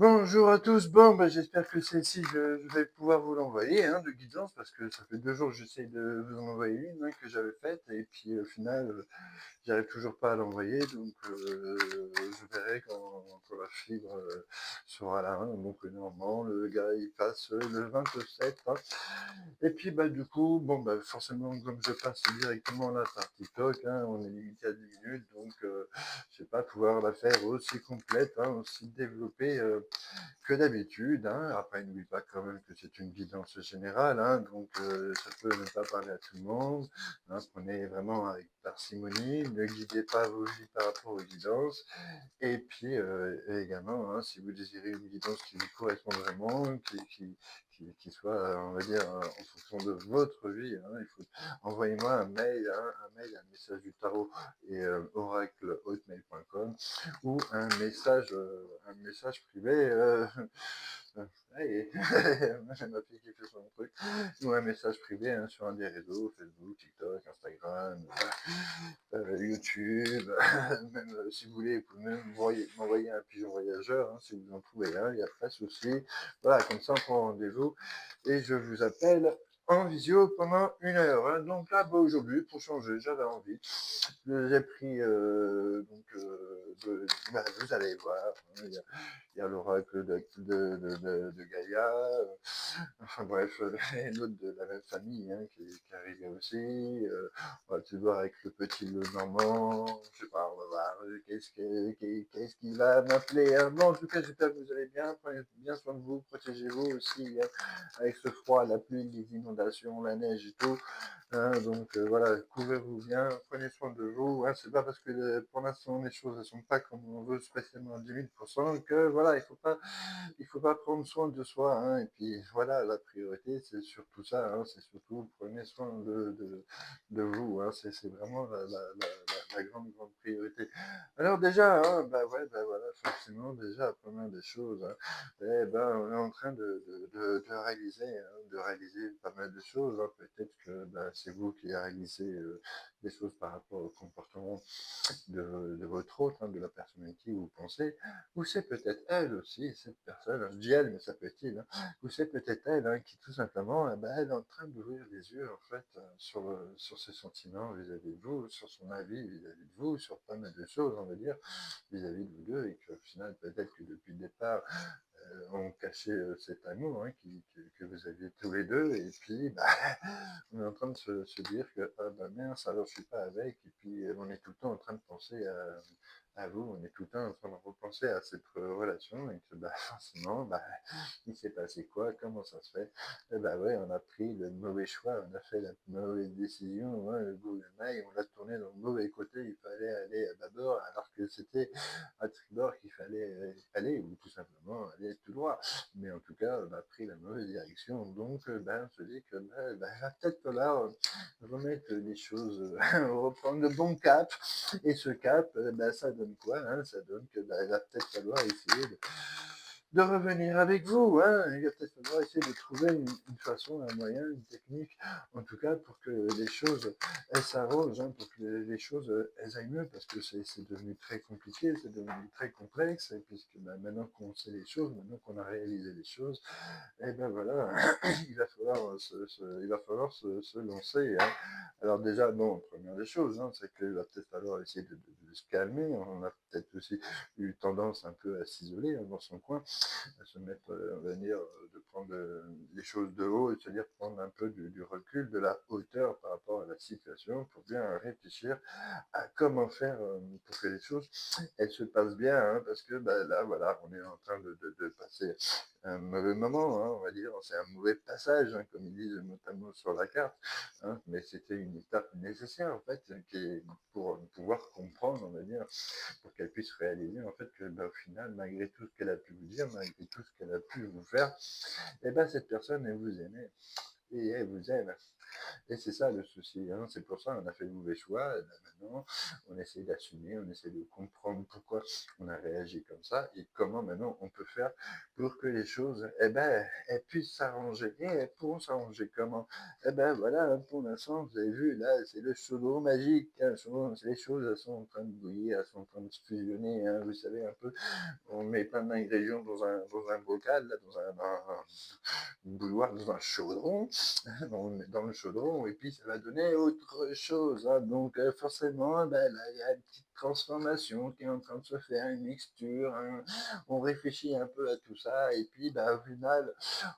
Bonjour à tous. Bon, j'espère que celle-ci, je vais pouvoir vous l'envoyer, hein, de guidance, parce que ça fait 2 jours que j'essaie de vous en envoyer une, hein, que j'avais faite, et puis au final, j'arrive toujours pas à l'envoyer, donc je verrai quand la fibre sera là, hein. Donc normalement, le gars il passe le 27, hein. Et puis du coup, bon forcément, comme je passe directement là par TikTok, hein, on est limité à 10 minutes, donc je vais pas pouvoir la faire aussi complète, hein, aussi développée que d'habitude, hein. Après, n'oublie pas quand même que c'est une guidance générale, hein, donc ça peut ne pas parler à tout le monde, hein. Prenez vraiment avec parcimonie, ne guidez pas vos vies par rapport aux guidances. Et puis également, hein, si vous désirez une guidance qui vous correspond vraiment, qui soit, on va dire, en fonction de votre vie, hein, il faut envoyez-moi un mail, hein, un message du tarot et oracle@hotmail.com ou un message privé. Allez, j'ai ma fille qui fait son truc, ou un message privé, hein, sur un des réseaux, Facebook, TikTok, Instagram, YouTube, même si vous voulez, vous pouvez même m'envoyer un pigeon voyageur, hein, si vous en trouvez un, il n'y a pas de souci. Voilà, comme ça on prend rendez-vous et je vous appelle en visio pendant 1 heure, hein. Donc là, aujourd'hui, pour changer, j'avais envie. J'ai pris, vous allez voir, hein, il y a l'oracle de Gaïa, enfin bref, et l'autre de la même famille, hein, qui arrivait aussi. On va tout voir avec le petit le normand, je sais pas, on va voir qu'est-ce qu'il va m'appeler, hein. Bon, en tout cas, j'espère que vous allez bien, prenez bien soin de vous, protégez-vous aussi, hein, avec ce froid, la pluie, les inondations, la neige et tout. Hein, donc voilà, couvrez-vous bien, prenez soin de vous, hein. C'est pas parce que pour l'instant les choses ne sont pas comme on veut, spécialement à 10 000%, que voilà, il faut pas prendre soin de soi, hein. Et puis voilà, la priorité c'est surtout ça, hein, c'est surtout prenez soin de vous, hein. C'est vraiment la grande priorité. Alors déjà, hein, ouais, voilà, forcément déjà la première des choses, hein, on est en train de réaliser pas mal de choses, hein. Peut-être que c'est vous qui réalisez des choses par rapport au comportement de votre autre, hein, de la personne à qui vous pensez, ou c'est peut-être elle aussi, cette personne, je dis elle, mais ça peut être il, hein, ou c'est peut-être elle, hein, qui tout simplement, elle est en train d'ouvrir les yeux, en fait, sur ses sentiments vis-à-vis de vous, sur son avis vis-à-vis de vous, sur pas mal de choses, on va dire, vis-à-vis de vous deux, et qu'au final, peut-être que depuis le départ, on cachait cet amour, hein, que vous aviez tous les deux, et puis on est en train de se dire que ah mince, alors je suis pas avec, et puis on est tout le temps en train de penser à vous, on est tout le temps en train de repenser à cette relation, et que forcément, il s'est passé quoi, comment ça se fait? Et ouais, on a pris le mauvais choix, on a fait la mauvaise décision, hein, le GoldenEye, on l'a tourné dans le mauvais côté, il fallait aller à bâbord, alors que c'était à tribord qu'il fallait aller, ou tout simplement aller tout droit. Mais en tout cas, on a pris la mauvaise direction, donc on se dit que il va peut-être falloir remettre les choses, reprendre le bon cap, et ce cap, ça donne quoi, hein? Ça donne que il va peut-être falloir essayer de revenir avec vous, hein. Il va peut-être falloir essayer de trouver une façon, un moyen, une technique, en tout cas pour que les choses elles s'arrangent, hein, pour que les choses elles aillent mieux, parce que c'est devenu très compliqué, c'est devenu très complexe, et puisque maintenant qu'on sait les choses, maintenant qu'on a réalisé les choses, et voilà, il va falloir se lancer, hein. Alors déjà, bon, première des choses, hein, c'est qu'il va peut-être falloir essayer de se calmer. On a peut-être aussi eu tendance un peu à s'isoler, hein, dans son coin, à se mettre, on va dire, de prendre les choses de haut, et c'est-à-dire prendre un peu du recul, de la hauteur par rapport à la situation, pour bien réfléchir à comment faire pour que les choses elles se passent bien, hein, parce que là, voilà, on est en train de passer un mauvais moment, hein, on va dire, c'est un mauvais passage, hein, comme ils disent notamment sur la carte, hein, mais c'était une étape nécessaire, en fait, pour pouvoir comprendre, on va dire, pour qu'elle puisse réaliser, en fait, que au final, malgré tout ce qu'elle a pu vous dire, malgré tout ce qu'elle a pu vous faire, cette personne, elle vous aimait, et elle vous aime. Et c'est ça le souci, hein. C'est pour ça qu'on a fait le mauvais choix. Et ben maintenant, on essaie d'assumer, on essaie de comprendre pourquoi on a réagi comme ça et comment maintenant on peut faire pour que les choses, eh ben, elles puissent s'arranger. Et elles pourront s'arranger comment? Eh ben voilà, hein, pour l'instant, vous avez vu, là, c'est le chaudron magique, hein. Les choses, elles sont en train de bouillir, elles sont en train de se fusionner, hein. Vous savez un peu, on met plein d'ingrédients dans un bocal, là, dans un bouilloire, dans un chaudron, dans le chaudron, et puis ça va donner autre chose, hein. Donc forcément, ben, là, il y a une petite transformation qui est en train de se faire, une mixture, hein. On réfléchit un peu à tout ça, et puis ben, au final,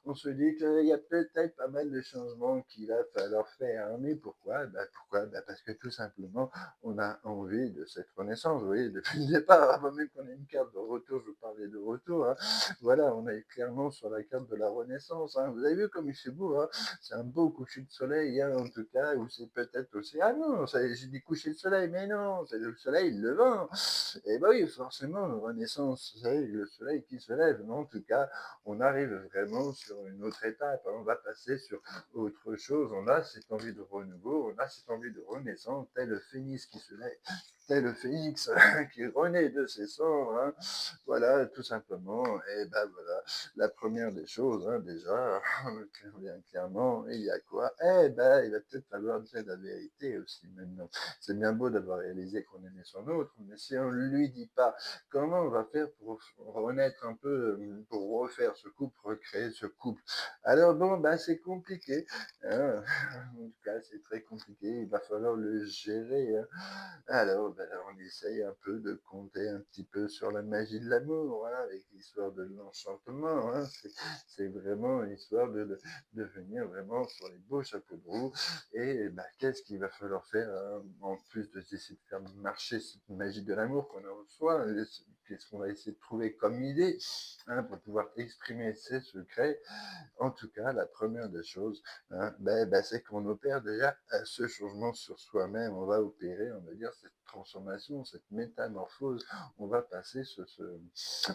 on se dit qu'il y a peut-être pas mal de changements qu'il va falloir faire. Mais pourquoi? Pourquoi? Parce que tout simplement, on a envie de cette renaissance. Vous voyez, depuis le départ, avant même qu'on ait une carte de retour, je parlais de retour, hein. Voilà, on est clairement sur la carte de la renaissance, hein. Vous avez vu comme il fait beau, hein? C'est un beau coucher de soleil, hein, en tout cas, ou c'est peut-être aussi... Ah non, j'ai dit coucher de soleil, mais non, c'est le soleil levant. Et bah oui, forcément, renaissance, c'est le soleil qui se lève. Mais en tout cas, on arrive vraiment sur une autre étape, hein. On va passer sur autre chose. On a cette envie de renouveau, on a cette envie de renaissance, tel le phénix qui se lève, tel le phénix qui renaît de ses cendres, hein. Voilà, tout simplement. Et ben voilà, la première des choses, hein, déjà, bien clairement, il y a quoi? Eh ben, il va peut-être falloir dire la vérité aussi maintenant. C'est bien beau d'avoir réalisé qu'on aimait son autre, mais si on ne lui dit pas comment on va faire pour renaître un peu, pour refaire ce couple, recréer ce couple, alors bon, ben c'est compliqué, hein. En tout cas, c'est très compliqué, il va falloir le gérer, hein. Alors, ben, on essaye un peu de compter un petit peu sur la magie de l'amour, hein, avec l'histoire de l'enchantement, hein. C'est vraiment l'histoire de venir vraiment sur les beaux chapeaux de roue. Et ben, qu'est-ce qu'il va falloir faire, hein, en plus d'essayer de faire marcher cette magie de l'amour qu'on a en soi? Qu'est-ce qu'on va essayer de trouver comme idée, hein, pour pouvoir exprimer ses secrets? En tout cas, la première des choses, hein, c'est qu'on opère déjà ce changement sur soi-même. On va opérer, on va dire, cette transformation, cette métamorphose. On va passer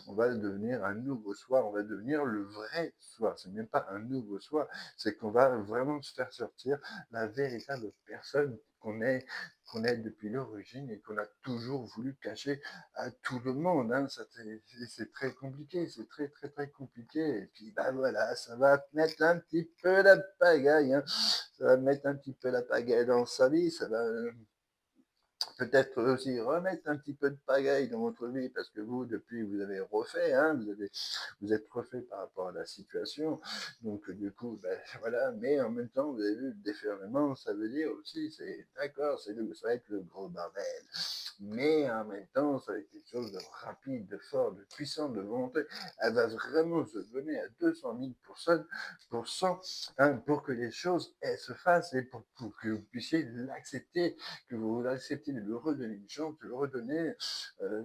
on va devenir un nouveau soi. On va devenir le vrai soi. C'est même pas un nouveau soi. C'est qu'on va vraiment se faire sortir la véritable personne qu'on est depuis l'origine et qu'on a toujours voulu cacher à tout le monde, hein. C'est très compliqué, c'est très très très compliqué. Et puis bah voilà, ça va mettre un petit peu la pagaille, hein. Ça va mettre un petit peu la pagaille dans sa vie, ça va peut-être aussi remettre un petit peu de pagaille dans votre vie parce que vous, depuis, vous avez refait, hein, vous êtes refait par rapport à la situation. Donc, du coup, ben, voilà. Mais en même temps, vous avez vu, le déferlement, ça veut dire aussi, c'est d'accord, ça va être le gros bordel. Mais en même temps, ça va être quelque chose de rapide, de fort, de puissant, de volonté. Elle va vraiment se donner à 200 000 pour cent, hein, pour que les choses elles, se fassent et pour que vous puissiez l'accepter, que vous acceptez de lui redonner une chance, de lui redonner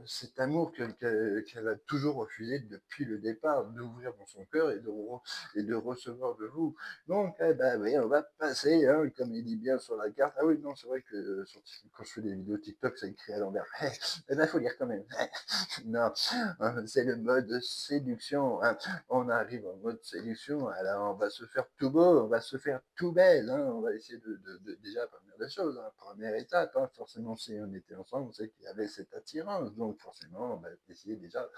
cet amour qu'elle a toujours refusé depuis le départ, d'ouvrir dans son cœur et de recevoir de vous. Donc, eh ben, oui, on va passer, hein, comme il dit bien sur la carte. Ah oui, non, c'est vrai que quand je fais des vidéos TikTok, ça écrit à l'envers. Eh ben, faut lire quand même. Non, c'est le mode séduction, hein. On arrive en mode séduction, alors on va se faire tout beau, on va se faire tout belle, hein. On va essayer déjà, première des choses, hein, première étape, hein, forcément, si on était ensemble, on sait qu'il y avait cette attirance, donc forcément, on va essayer déjà,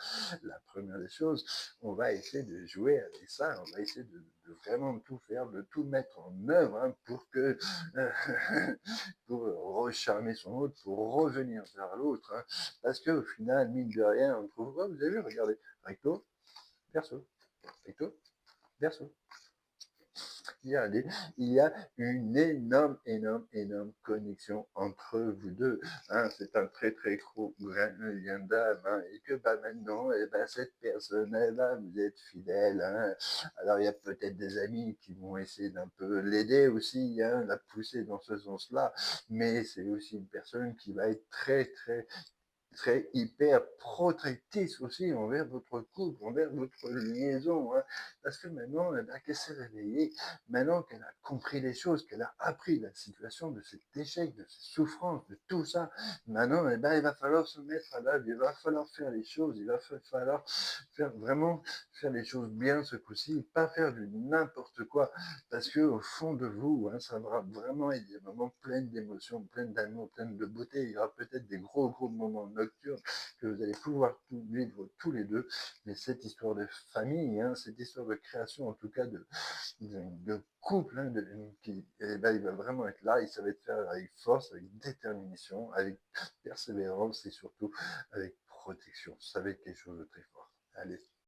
la première des choses, on va essayer de jouer avec ça, on va essayer de vraiment tout faire, de tout mettre en œuvre, hein, pour que, pour recharmer son autre, pour revenir vers l'autre, hein, parce qu'au final, mine de rien, on trouve, oh, vous avez vu, regardez, recto, verso, recto, verso. Il y a une énorme, énorme, énorme connexion entre vous deux, hein. C'est un très, très gros lien d'âme, hein, et que bah, maintenant, eh ben, cette personne-là, vous êtes fidèle, hein. Alors, il y a peut-être des amis qui vont essayer d'un peu l'aider aussi, hein, la pousser dans ce sens-là, mais c'est aussi une personne qui va être très, très serez hyper protectrice aussi envers votre couple, envers votre liaison, hein. Parce que maintenant, eh ben, qu'elle s'est réveillée, maintenant qu'elle a compris les choses, qu'elle a appris la situation de cet échec, de ces souffrances, de tout ça, maintenant, eh ben, il va falloir se mettre à l'œuvre, il va falloir faire les choses, il va falloir faire vraiment faire les choses bien ce coup-ci, pas faire du n'importe quoi, parce que au fond de vous, hein, ça va vraiment être des moments pleins d'émotions, pleins d'amour, pleins de beauté. Il y aura peut-être des gros moments nocturnes que vous allez pouvoir vivre tous les deux, mais cette histoire de famille, hein, cette histoire de création, en tout cas de couple, hein, eh ben, il va vraiment être là, et ça va être fait avec force, avec détermination, avec persévérance et surtout avec protection. Ça va être quelque chose de très fort. Allez,